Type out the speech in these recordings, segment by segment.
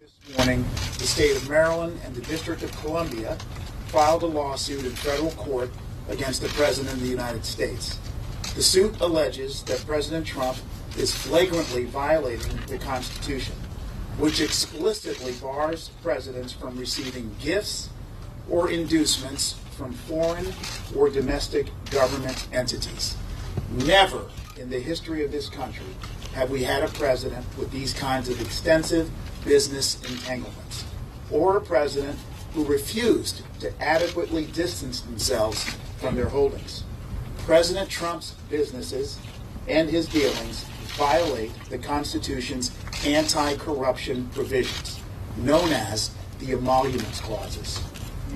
This morning, the state of Maryland and the District of Columbia filed a lawsuit in federal court against the President of the United States. The suit alleges that President Trump is flagrantly violating the Constitution, which explicitly bars presidents from receiving gifts or inducements from foreign or domestic government entities. Never in the history of this country have we had a president with these kinds of extensive business entanglements, or a president who refused to adequately distance themselves from their holdings. President Trump's businesses and his dealings violate the Constitution's anti-corruption provisions, known as the emoluments clauses.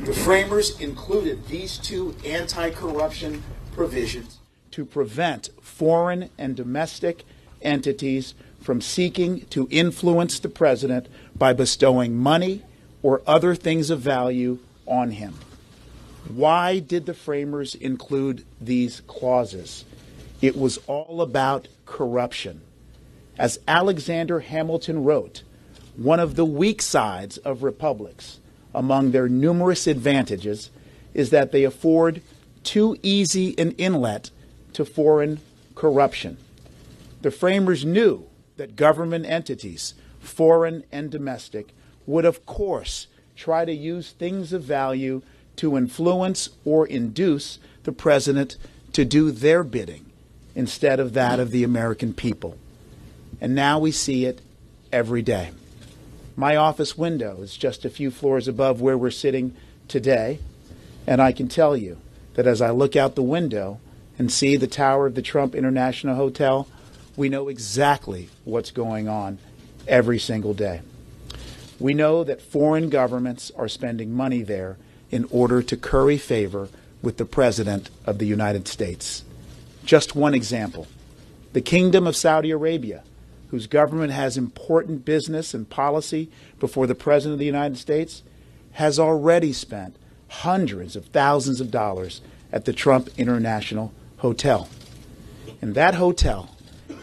The framers included these two anti-corruption provisions to prevent foreign and domestic entities from seeking to influence the president by bestowing money or other things of value on him. Why did the framers include these clauses? It was all about corruption. As Alexander Hamilton wrote, one of the weak sides of republics, among their numerous advantages, is that they afford too easy an inlet to foreign corruption. The framers knew that government entities, foreign and domestic, would of course try to use things of value to influence or induce the president to do their bidding instead of that of the American people. And now we see it every day. My office window is just a few floors above where we're sitting today, and I can tell you that as I look out the window and see the tower of the Trump International Hotel, we know exactly what's going on every single day. We know that foreign governments are spending money there in order to curry favor with the President of the United States. Just one example, the Kingdom of Saudi Arabia, whose government has important business and policy before the President of the United States, has already spent hundreds of thousands of dollars at the Trump International Hotel. And that hotel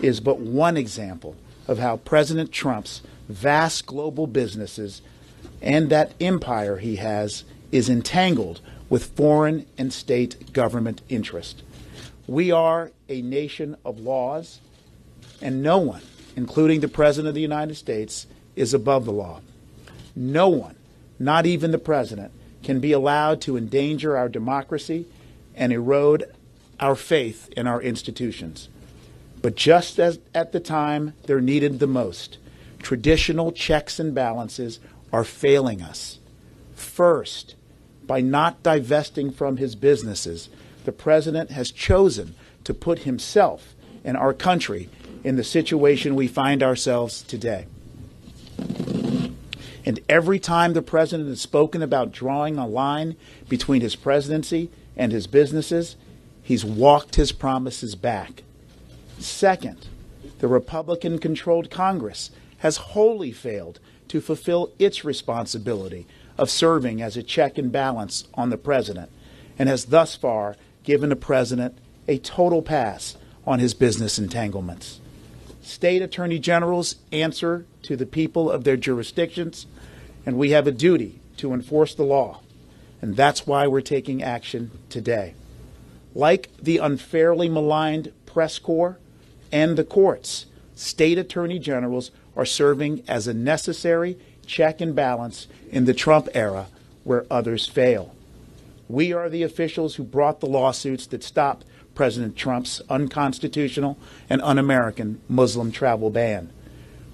is but one example of how President Trump's vast global businesses and that empire he has is entangled with foreign and state government interest. We are a nation of laws, and no one, including the President of the United States, is above the law. No one, not even the President, can be allowed to endanger our democracy and erode our faith in our institutions. But just as at the time they're needed the most, traditional checks and balances are failing us. First, by not divesting from his businesses, the president has chosen to put himself and our country in the situation we find ourselves today. And every time the president has spoken about drawing a line between his presidency and his businesses, he's walked his promises back. Second, the Republican-controlled Congress has wholly failed to fulfill its responsibility of serving as a check and balance on the president, and has thus far given the president a total pass on his business entanglements. State attorney generals answer to the people of their jurisdictions, and we have a duty to enforce the law, and that's why we're taking action today. Like the unfairly maligned press corps and the courts, state attorney generals are serving as a necessary check and balance in the Trump era where others fail. We are the officials who brought the lawsuits that stopped President Trump's unconstitutional and un-American Muslim travel ban.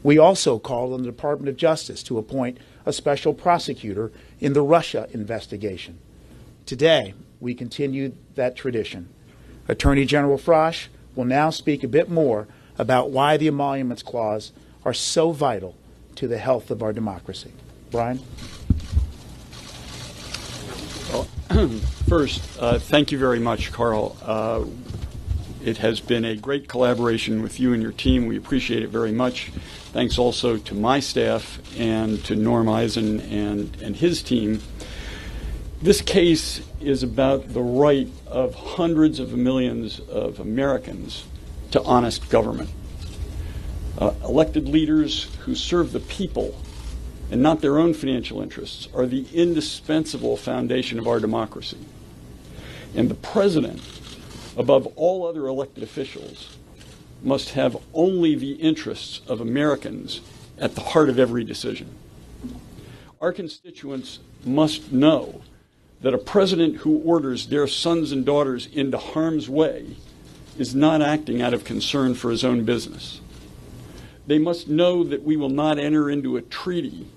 We also called on the Department of Justice to appoint a special prosecutor in the Russia investigation. Today, we continue that tradition. Attorney General Frosh will now speak a bit more about why the emoluments clause are so vital to the health of our democracy. Brian? Well, first, thank you very much, Carl. It has been a great collaboration with you and your team. We appreciate it very much. Thanks also to my staff and to Norm Eisen and his team. This case is about the right of hundreds of millions of Americans to honest government. Elected leaders who serve the people and not their own financial interests, are the indispensable foundation of our democracy. And the president, above all other elected officials, must have only the interests of Americans at the heart of every decision. Our constituents must know that a president who orders their sons and daughters into harm's way is not acting out of concern for his own business. They must know that we will not enter into a treaty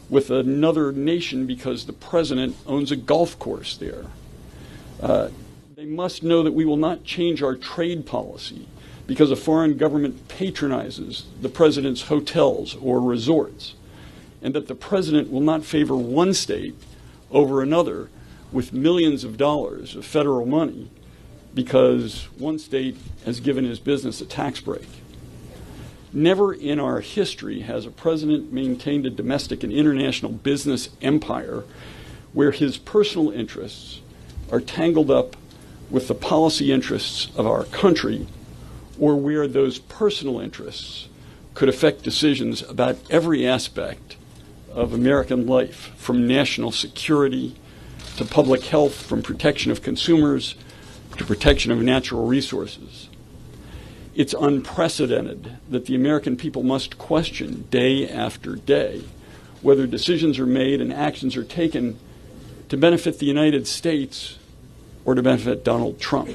with another nation because the president owns a golf course there. They must know that we will not change our trade policy because a foreign government patronizes the president's hotels or resorts, and that the president will not favor one state over another with millions of dollars of federal money because one state has given his business a tax break. Never in our history has a president maintained a domestic and international business empire where his personal interests are tangled up with the policy interests of our country, or where those personal interests could affect decisions about every aspect of American life, from national security to public health, from protection of consumers to protection of natural resources. It's unprecedented that the American people must question day after day whether decisions are made and actions are taken to benefit the United States or to benefit Donald Trump.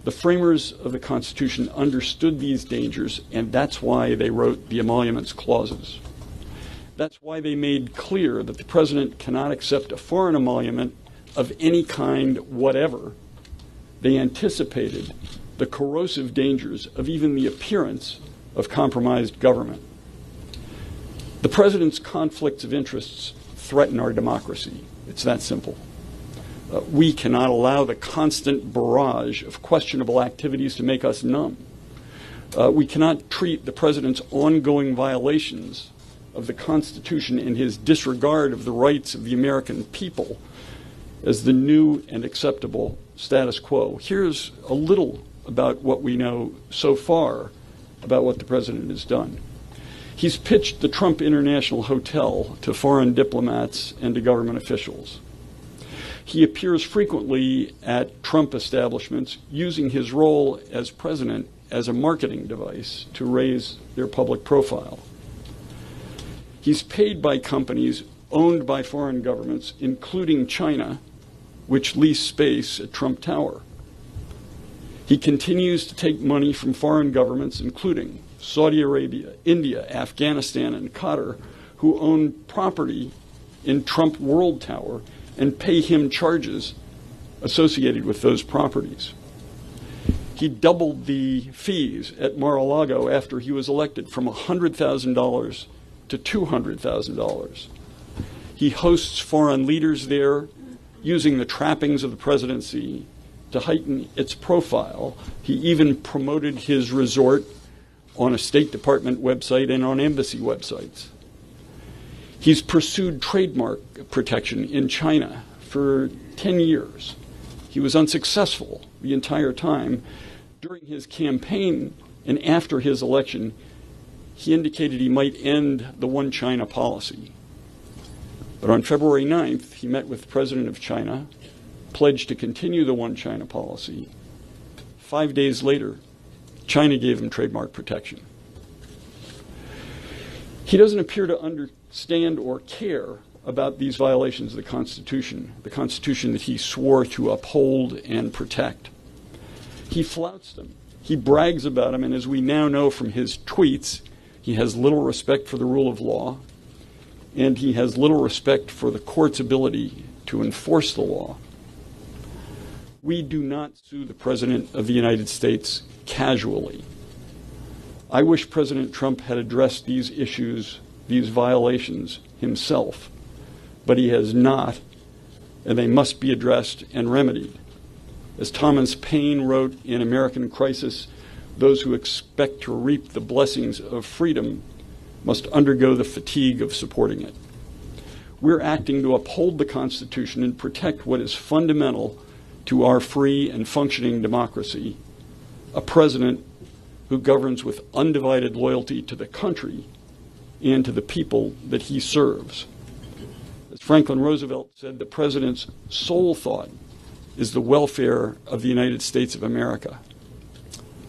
The framers of the Constitution understood these dangers, and that's why they wrote the emoluments clauses. That's why they made clear that the president cannot accept a foreign emolument of any kind whatever. They anticipated the corrosive dangers of even the appearance of compromised government. The president's conflicts of interests threaten our democracy. It's that simple. We cannot allow the constant barrage of questionable activities to make us numb. We cannot treat the president's ongoing violations of the Constitution and his disregard of the rights of the American people as the new and acceptable status quo. Here's a little about what we know so far about what the president has done. He's pitched the Trump International Hotel to foreign diplomats and to government officials. He appears frequently at Trump establishments using his role as president as a marketing device to raise their public profile. He's paid by companies owned by foreign governments, including China, which lease space at Trump Tower. He continues to take money from foreign governments, including Saudi Arabia, India, Afghanistan, and Qatar, who own property in Trump World Tower and pay him charges associated with those properties. He doubled the fees at Mar-a-Lago after he was elected from $100,000 to $200,000. He hosts foreign leaders there using the trappings of the presidency to heighten its profile. He even promoted his resort on a State Department website and on embassy websites. He's pursued trademark protection in China for 10 years. He was unsuccessful the entire time. During his campaign and after his election, he indicated he might end the One China policy. But on February 9th, he met with the president of China, pledged to continue the One China policy. 5 days later, China gave him trademark protection. He doesn't appear to understand or care about these violations of the Constitution that he swore to uphold and protect. He flouts them. He brags about them, and as we now know from his tweets, he has little respect for the rule of law, and he has little respect for the court's ability to enforce the law. We do not sue the President of the United States casually. I wish President Trump had addressed these issues, these violations himself, but he has not, and they must be addressed and remedied. As Thomas Paine wrote in American Crisis, those who expect to reap the blessings of freedom must undergo the fatigue of supporting it. We're acting to uphold the Constitution and protect what is fundamental to our free and functioning democracy, a president who governs with undivided loyalty to the country and to the people that he serves. As Franklin Roosevelt said, the president's sole thought is the welfare of the United States of America.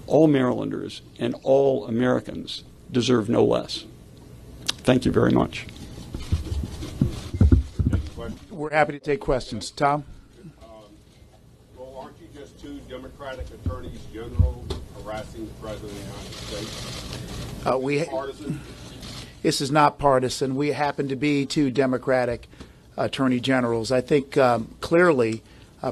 All Marylanders and all Americans deserve no less. Thank you very much. We're happy to take questions. Tom? Well, aren't you just two Democratic attorneys general harassing the President of the United States? Partisan? This is not partisan. We happen to be two Democratic attorney generals. I think clearly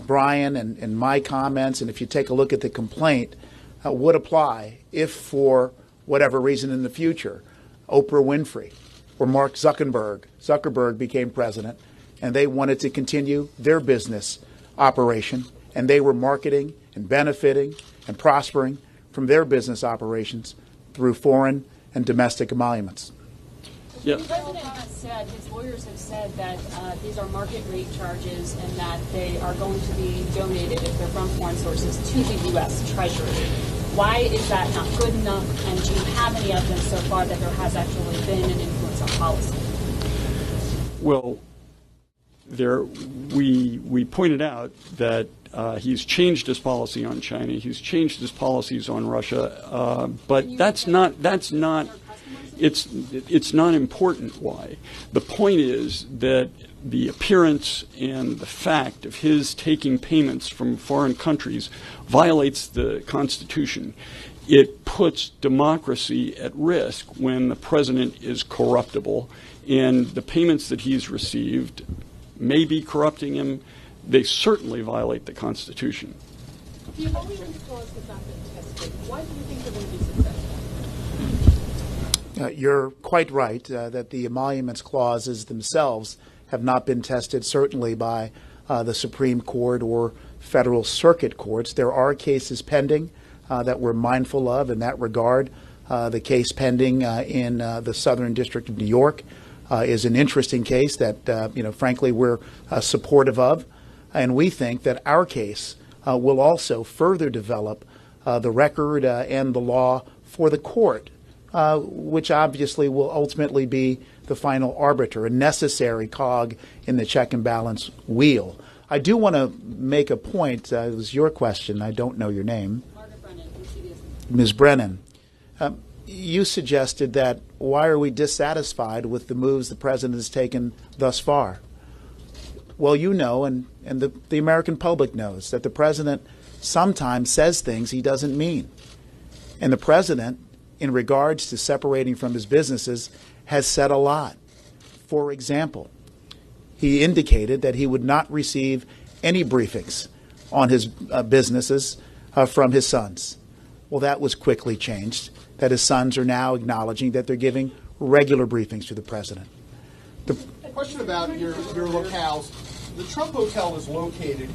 Brian and my comments, and if you take a look at the complaint, would apply if, for whatever reason in the future, Oprah Winfrey or Mark Zuckerberg became president, and they wanted to continue their business operation, and they were marketing and benefiting and prospering from their business operations through foreign and domestic emoluments. Yeah. The president has said, his lawyers have said that these are market rate charges and that they are going to be donated, if they're from foreign sources, to the U.S. Treasury. Why is that not good enough, and do you have any evidence so far that there has actually been an influence on policy? Well, we pointed out that he's changed his policy on China. He's changed his policies on Russia, but it's not important why. The point is that the appearance and the fact of his taking payments from foreign countries violates the Constitution. It puts democracy at risk when the president is corruptible, and the payments that he's received may be corrupting him. They certainly violate the Constitution. The emoluments clause has not been tested. Why do you think they're going to be successful? You're quite right that the emoluments clauses themselves have not been tested, certainly by the Supreme Court or federal circuit courts. There are cases pending that we're mindful of in that regard. The case pending in the Southern District of New York is an interesting case that, frankly, we're supportive of. And we think that our case will also further develop the record and the law for the court, which obviously will ultimately be the final arbiter, a necessary cog in the check and balance wheel. I do want to make a point. It was your question. I don't know your name. Margaret Brennan, from CBS. Ms. Brennan, you suggested that why are we dissatisfied with the moves the president has taken thus far? Well, you know, and the American public knows, that the president sometimes says things he doesn't mean. And the president, in regards to separating from his businesses, has said a lot. For example, he indicated that he would not receive any briefings on his businesses from his sons. Well, that was quickly changed, that his sons are now acknowledging that they're giving regular briefings to the president. Question about your locales. The Trump Hotel is located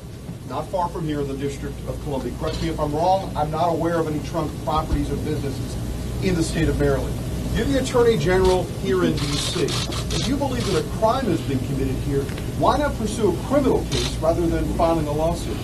not far from here in the District of Columbia. Correct me if I'm wrong. I'm not aware of any Trump properties or businesses in the state of Maryland. You're the Attorney General here in D.C. If you believe that a crime has been committed here, why not pursue a criminal case rather than filing a lawsuit?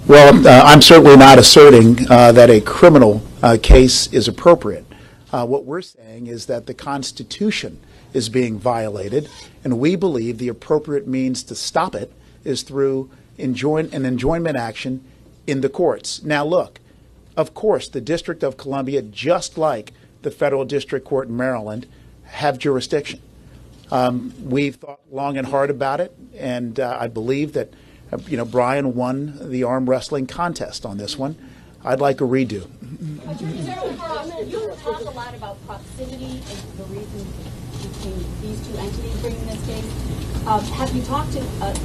Well, I'm certainly not asserting that a criminal case is appropriate. What we're saying is that the Constitution is being violated, and we believe the appropriate means to stop it is through an enjoinment action in the courts. Now, look, of course, the District of Columbia, just like the Federal District Court in Maryland, have jurisdiction. We've thought long and hard about it, and I believe that Brian won the arm wrestling contest on this one. I'd like a redo. Attorney General Carl, you talk a lot about proximity and the reason between these two entities bringing this case. Have you talked to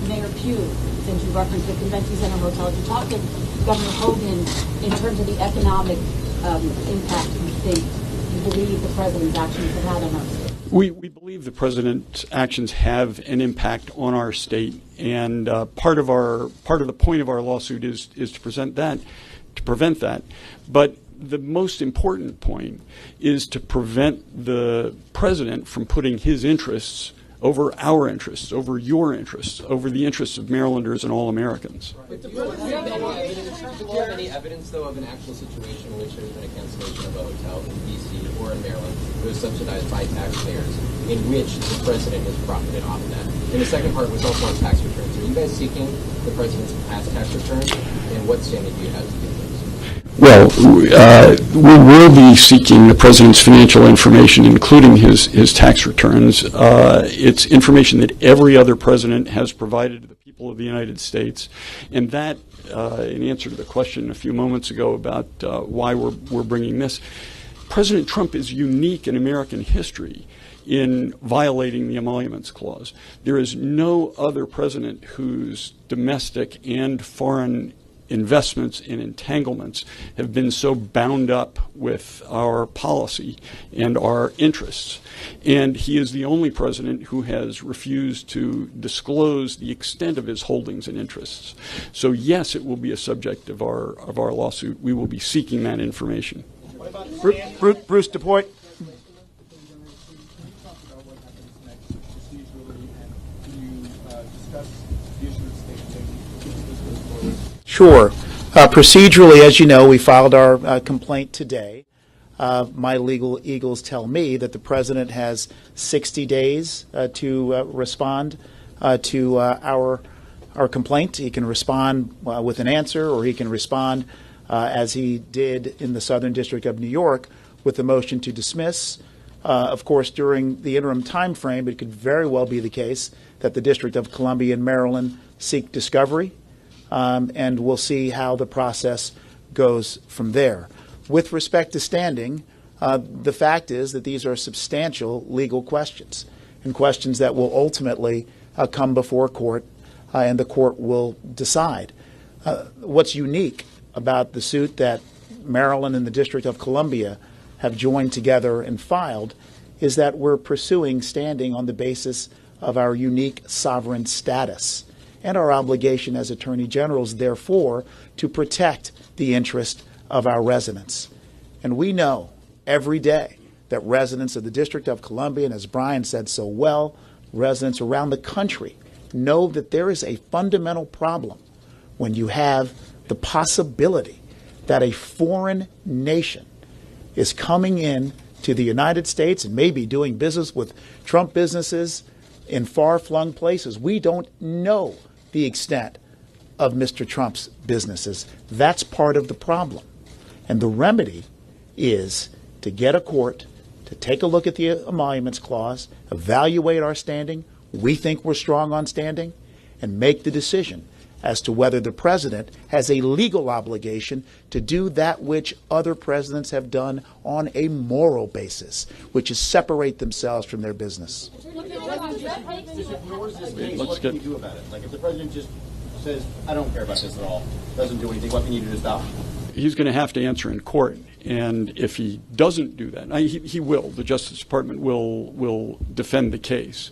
Mayor Pugh, since you referenced the Convention Center Hotel? Have you talked to Governor Hogan in terms of the economic impact you believe the president's actions have had on our state? We believe the president's actions have an impact on our state, and part of the point of our lawsuit is to prevent that. But the most important point is to prevent the president from putting his interests over our interests, over your interests, over the interests of Marylanders and all Americans. Do you have any evidence, though, of an actual situation in which there's been a cancellation of a hotel in D.C. or in Maryland that was subsidized by taxpayers, in which the president has profited off of that? And the second part was also on tax returns. Are you guys seeking the president's past tax returns, and what standing do you have to do those? Well, we will be seeking the president's financial information, including his tax returns. It's information that every other president has provided to the people of the United States, and that, in answer to the question a few moments ago about why we're bringing this, President Trump is unique in American history in violating the Emoluments Clause. There is no other president whose domestic and foreign investments and entanglements have been so bound up with our policy and our interests. And he is the only president who has refused to disclose the extent of his holdings and interests. So yes, it will be a subject of our lawsuit. We will be seeking that information. Bruce DuPoit. Sure. Procedurally, as you know, we filed our complaint today. My legal eagles tell me that the president has 60 days to respond to our complaint. He can respond with an answer, or he can respond as he did in the Southern District of New York with a motion to dismiss. Of course, during the interim time frame, it could very well be the case that the District of Columbia and Maryland seek discovery. And we'll see how the process goes from there. With respect to standing, the fact is that these are substantial legal questions, and questions that will ultimately come before court, and the court will decide. What's unique about the suit that Maryland and the District of Columbia have joined together and filed is that we're pursuing standing on the basis of our unique sovereign status and our obligation as Attorney Generals, therefore, to protect the interest of our residents. And we know every day that residents of the District of Columbia, and as Brian said so well, residents around the country know that there is a fundamental problem when you have the possibility that a foreign nation is coming in to the United States and maybe doing business with Trump businesses in far-flung places. We don't know the extent of Mr. Trump's businesses. That's part of the problem. And the remedy is to get a court to take a look at the Emoluments Clause, evaluate our standing. We think we're strong on standing, and make the decision as to whether the president has a legal obligation to do that which other presidents have done on a moral basis, which is separate themselves from their business. What can you do about it? Like, if the president just says, I don't care about this at all, doesn't do anything, what can you do to stop him? He's going to have to answer in court. And if he doesn't do that, he will. The Justice Department will defend the case.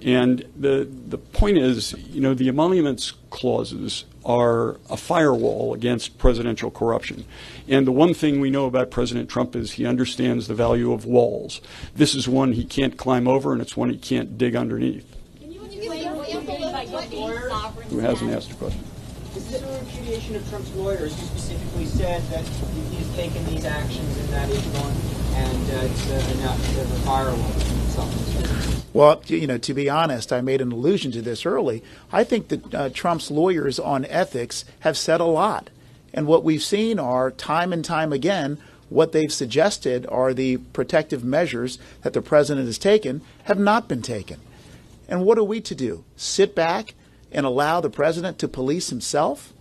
And the point is, you know, the emoluments clauses are a firewall against presidential corruption. And the one thing we know about President Trump is he understands the value of walls. This is one he can't climb over, and it's one he can't dig underneath. Can you explain what you mean by your sovereign Who hasn't asked a question? Is this a repudiation of Trump's lawyers who specifically said that he's taken these actions and that is one, and it's enough of a firewall? Well, you know, to be honest, I made an allusion to this early. I think that Trump's lawyers on ethics have said a lot. And what we've seen are, time and time again, what they've suggested are the protective measures that the president has taken have not been taken. And what are we to do? Sit back and allow the president to police himself?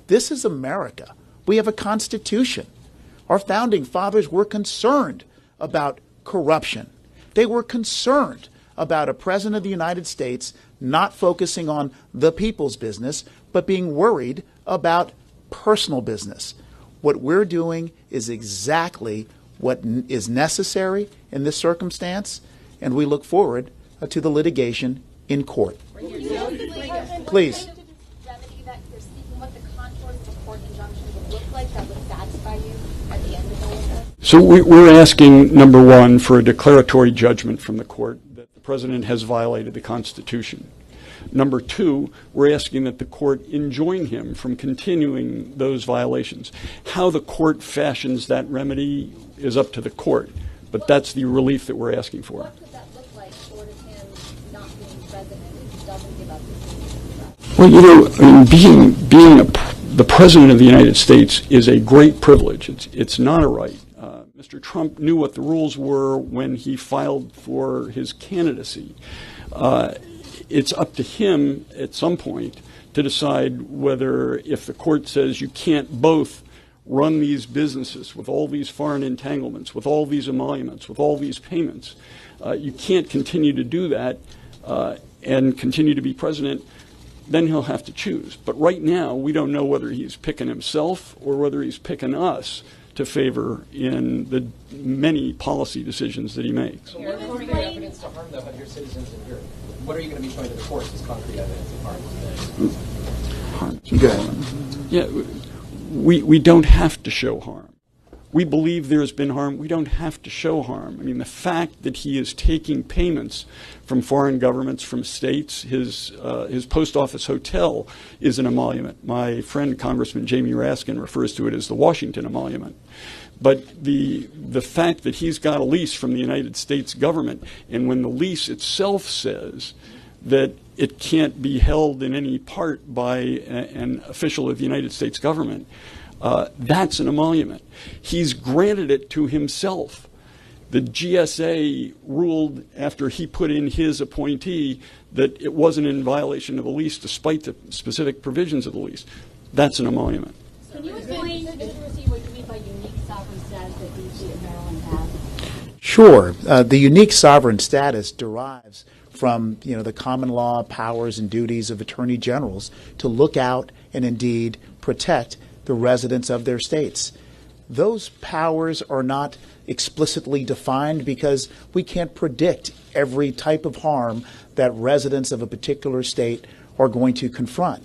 This is America. We have a Constitution. Our founding fathers were concerned about corruption. They were concerned about a president of the United States not focusing on the people's business, but being worried about personal business. What we're doing is exactly what is necessary in this circumstance, and we look forward to the litigation in court. Please. Remedy that you're seeking, what the contours of a court injunction would look like that would satisfy you at the end of all of this? So we're asking, number one, for a declaratory judgment from the court that the president has violated the Constitution. Number two, we're asking that the court enjoin him from continuing those violations. How the court fashions that remedy is up to the court, but that's the relief that we're asking for. What could that look like short of him not being president if he doesn't give up his Well, the president of the United States is a great privilege. It's not a right. Mr. Trump knew what the rules were when he filed for his candidacy. It's up to him at some point to decide whether, if the court says you can't both run these businesses with all these foreign entanglements, with all these emoluments, with all these payments, you can't continue to do that and continue to be president, then he'll have to choose. But right now, we don't know whether he's picking himself or whether he's picking us to favor in the many policy decisions that he makes. What is your evidence to harm, though, of your citizens in Europe? What are you going to be showing to the courts as concrete evidence of harm? Good. Yeah, we don't have to show harm. We believe there has been harm. We don't have to show harm. I mean, the fact that he is taking payments from foreign governments, from states, his post office hotel is an emolument. My friend, Congressman Jamie Raskin, refers to it as the Washington emolument. But the fact that he's got a lease from the United States government, and when the lease itself says that it can't be held in any part by an official of the United States government, that's an emolument. He's granted it to himself. The GSA ruled after he put in his appointee that it wasn't in violation of the lease despite the specific provisions of the lease. That's an emolument. Can you explain, Mr. Racine, what you mean by unique sovereign status that D.C. and Maryland have? Sure. The unique sovereign status derives from, the common law powers and duties of attorney generals to look out and indeed protect the residents of their states. Those powers are not explicitly defined because we can't predict every type of harm that residents of a particular state are going to confront.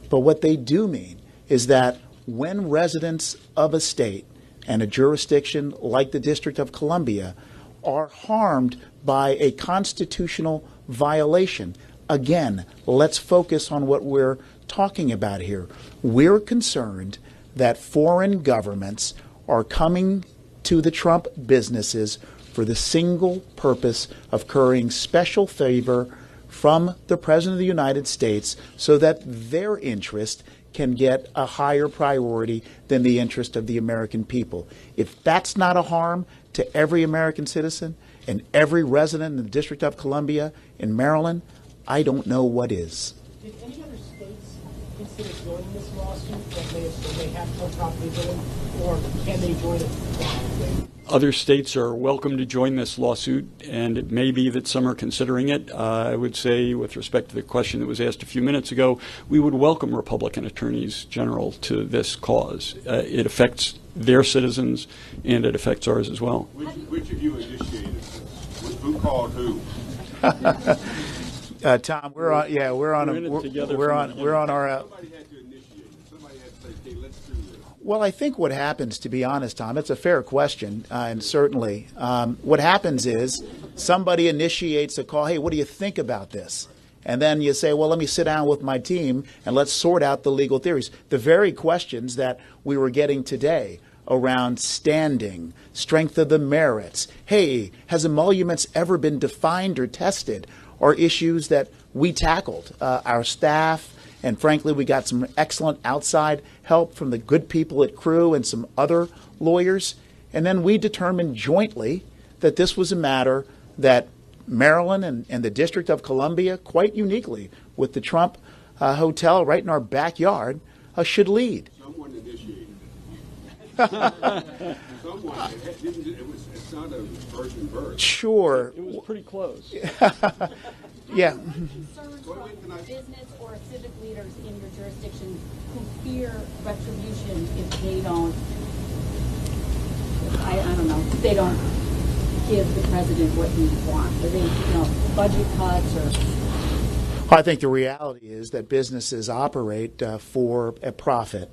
But what they do mean is that when residents of a state and a jurisdiction like the District of Columbia are harmed by a constitutional violation, again, let's focus on what we're talking about here. We're concerned that foreign governments are coming to the Trump businesses for the single purpose of currying special favor from the President of the United States so that their interest can get a higher priority than the interest of the American people. If that's not a harm to every American citizen and every resident in the District of Columbia in Maryland, I don't know what is. Did any other states consider joining this lawsuit that they have no property billing, or can they join it? Other states are welcome to join this lawsuit, and it may be that some are considering it. I would say, with respect to the question that was asked a few minutes ago, we would welcome Republican attorneys general to this cause. It affects their citizens, and it affects ours as well. Which of you initiated this? Who called who? Tom, we're on. Yeah, we're on. We're in it together We're from on. the We're on our. Somebody had to initiate it. Somebody had to say, "Hey, let's do this." Well, I think what happens, to be honest, Tom, it's a fair question, and certainly what happens is somebody initiates a call. Hey, what do you think about this? And then you say, well, let me sit down with my team and let's sort out the legal theories. The very questions that we were getting today around standing, strength of the merits, hey, has emoluments ever been defined or tested, are issues that we tackled. Our staff, and frankly, we got some excellent outside help from the good people at Crew and some other lawyers. And then we determined jointly that this was a matter that Maryland and the District of Columbia, quite uniquely with the Trump hotel right in our backyard, should lead. Someone initiated it. Someone. It's not a virgin birth. Sure. It was pretty close. Yeah. Concerns from business or civic leaders in your jurisdiction who fear retribution if they don't, I don't know, if they don't give the president what he wants? Are they, budget cuts or? I think the reality is that businesses operate for a profit,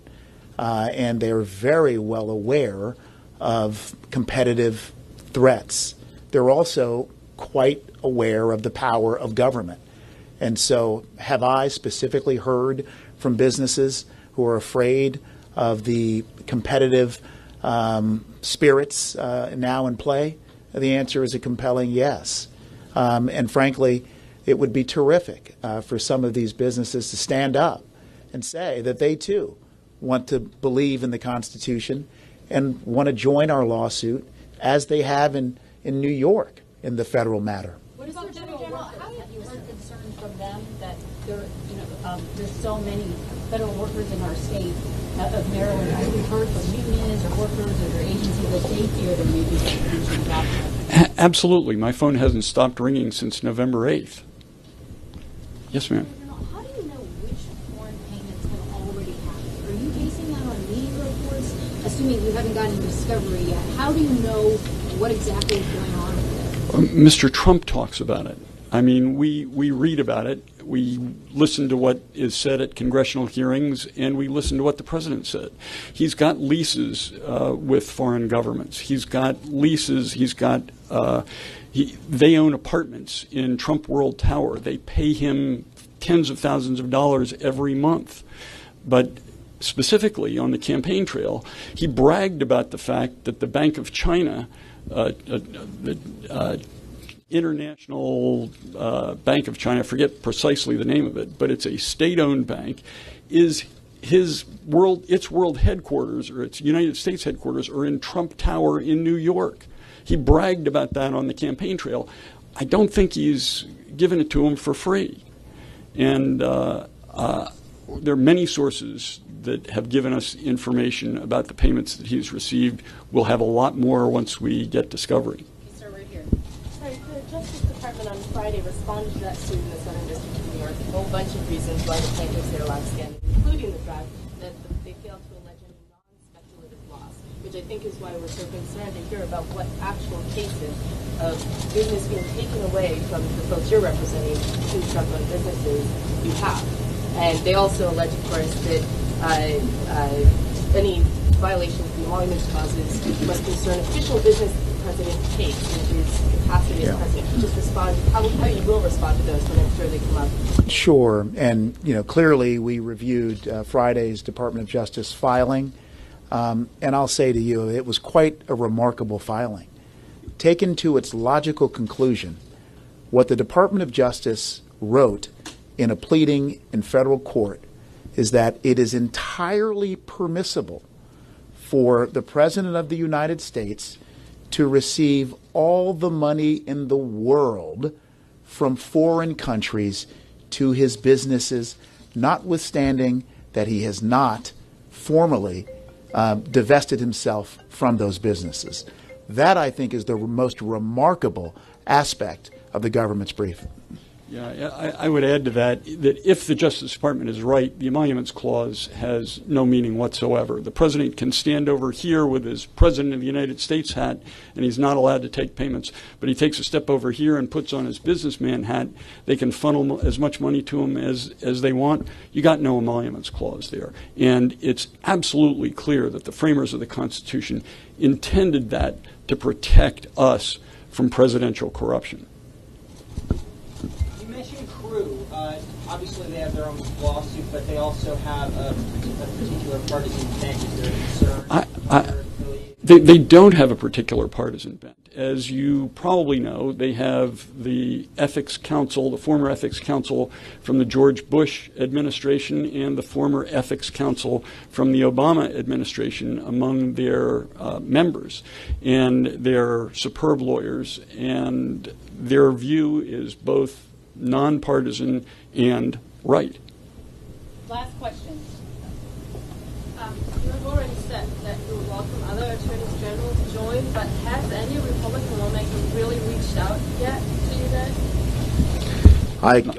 and they're very well aware of competitive threats. They're also quite aware of the power of government. And so have I specifically heard from businesses who are afraid of the competitive spirits now in play? The answer is a compelling yes. And frankly, it would be terrific for some of these businesses to stand up and say that they too want to believe in the Constitution and want to join our lawsuit as they have in New York in the federal matter. What is Attorney General? Have you heard concerns from them that there's so many federal workers in our state of Maryland? Have you heard from unions or workers or their agencies that they fear there may be some problem? Absolutely. My phone hasn't stopped ringing since November 8th. Yes, ma'am. How do you know which foreign payments have already happened? Are you basing that on media reports? Assuming you haven't gotten discovery yet, how do you know what exactly is going on with it? Mr. Trump talks about it. I mean, we read about it. We listen to what is said at congressional hearings, and we listen to what the president said. He's got leases with foreign governments. He's got leases. He's got they own apartments in Trump World Tower. They pay him tens of thousands of dollars every month. But specifically on the campaign trail, he bragged about the fact that the Bank of China, International Bank of China, I forget precisely the name of it, but it's a state-owned bank, is its world headquarters, or its United States headquarters, are in Trump Tower in New York. He bragged about that on the campaign trail. I don't think he's given it to him for free. And there are many sources that have given us information about the payments that he's received. We'll have a lot more once we get discovery. Sir, right here. Sorry, the Justice Department on Friday responded to that suit in the Southern District of New York. A whole bunch of reasons why the plaintiffs are allowed standing, including the fact that they failed to allege any non-speculative loss, which I think is why we're so concerned to hear about what actual cases of business being taken away from the folks you're representing to Trump-owned businesses you have. And they also allege, of course, that any violations of the emoluments clauses must concern official business that the president takes in his capacity as president. Can you just respond, how you will respond to those when I'm sure they come up? Sure. And, clearly we reviewed Friday's Department of Justice filing. And I'll say to you, it was quite a remarkable filing. Taken to its logical conclusion, what the Department of Justice wrote in a pleading in federal court is that it is entirely permissible for the President of the United States to receive all the money in the world from foreign countries to his businesses, notwithstanding that he has not formally divested himself from those businesses. That, I think, is the most remarkable aspect of the government's brief. Yeah, I would add to that if the Justice Department is right, the Emoluments Clause has no meaning whatsoever. The president can stand over here with his President of the United States hat, and he's not allowed to take payments. But he takes a step over here and puts on his businessman hat. They can funnel as much money to him as they want. You got no Emoluments Clause there. And it's absolutely clear that the framers of the Constitution intended that to protect us from presidential corruption. Obviously, they have their own lawsuit, but they also have a particular partisan bent. Is there a concern? They don't have a particular partisan bent. As you probably know, they have the Ethics Council, the former Ethics Council from the George Bush administration and the former Ethics Council from the Obama administration among their members. And they're superb lawyers, and their view is both nonpartisan and right. Last question. You have already said that you would welcome other attorneys general to join, but has any Republican lawmaker really reached out yet to you guys?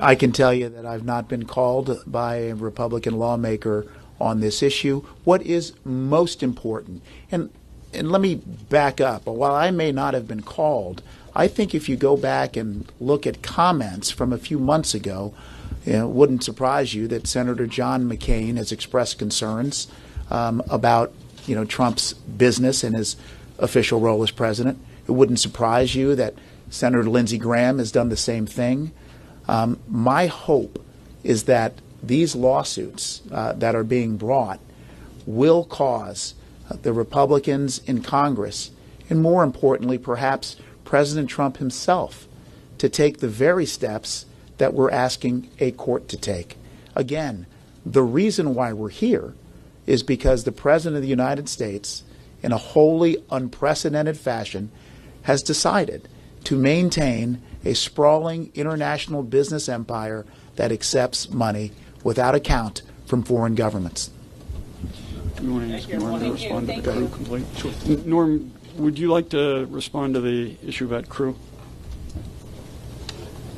I can tell you that I've not been called by a Republican lawmaker on this issue. What is most important, and let me back up, while I may not have been called, I think if you go back and look at comments from a few months ago, it wouldn't surprise you that Senator John McCain has expressed concerns about Trump's business and his official role as president. It wouldn't surprise you that Senator Lindsey Graham has done the same thing. My hope is that these lawsuits that are being brought will cause the Republicans in Congress, and more importantly, perhaps President Trump himself, to take the very steps that we're asking a court to take. Again, the reason why we're here is because the President of the United States, in a wholly unprecedented fashion, has decided to maintain a sprawling international business empire that accepts money without account from foreign governments. Do you want to ask Norm to respond to the Crew complaint? Sure. Norm, would you like to respond to the issue about Crew?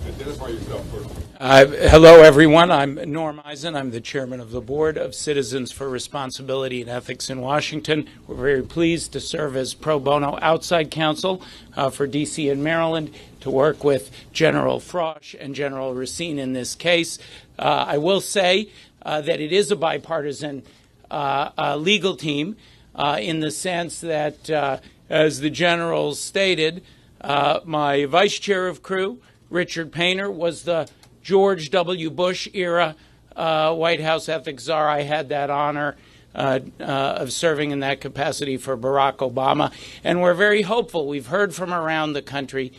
Identify yourself first. Hello, everyone. I'm Norm Eisen. I'm the chairman of the board of Citizens for Responsibility and Ethics in Washington. We're very pleased to serve as pro bono outside counsel for D.C. and Maryland to work with General Frosch and General Racine in this case. I will say that it is a bipartisan legal team in the sense that, as the general stated, my vice chair of Crew, Richard Painter, was the George W. Bush era White House ethics czar. I had that honor of serving in that capacity for Barack Obama. And we're very hopeful. We've heard from around the country,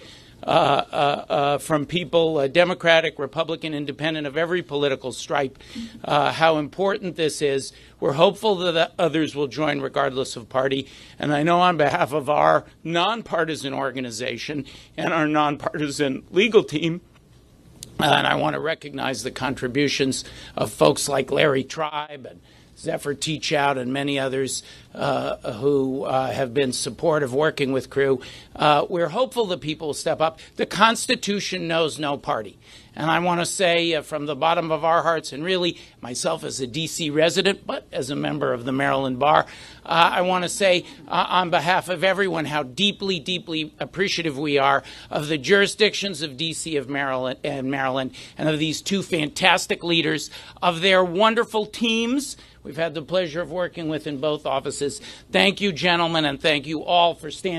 from people, Democratic, Republican, Independent, of every political stripe, how important this is. We're hopeful that others will join regardless of party. And I know on behalf of our nonpartisan organization and our nonpartisan legal team, and I want to recognize the contributions of folks like Larry Tribe and Zephyr Teachout and many others who have been supportive working with Crew. We're hopeful that people will step up. The Constitution knows no party. And I want to say from the bottom of our hearts, and really myself as a D.C. resident, but as a member of the Maryland Bar, I want to say on behalf of everyone how deeply, deeply appreciative we are of the jurisdictions of D.C., of Maryland, and of these two fantastic leaders, of their wonderful teams we've had the pleasure of working with in both offices. Thank you, gentlemen, and thank you all for standing.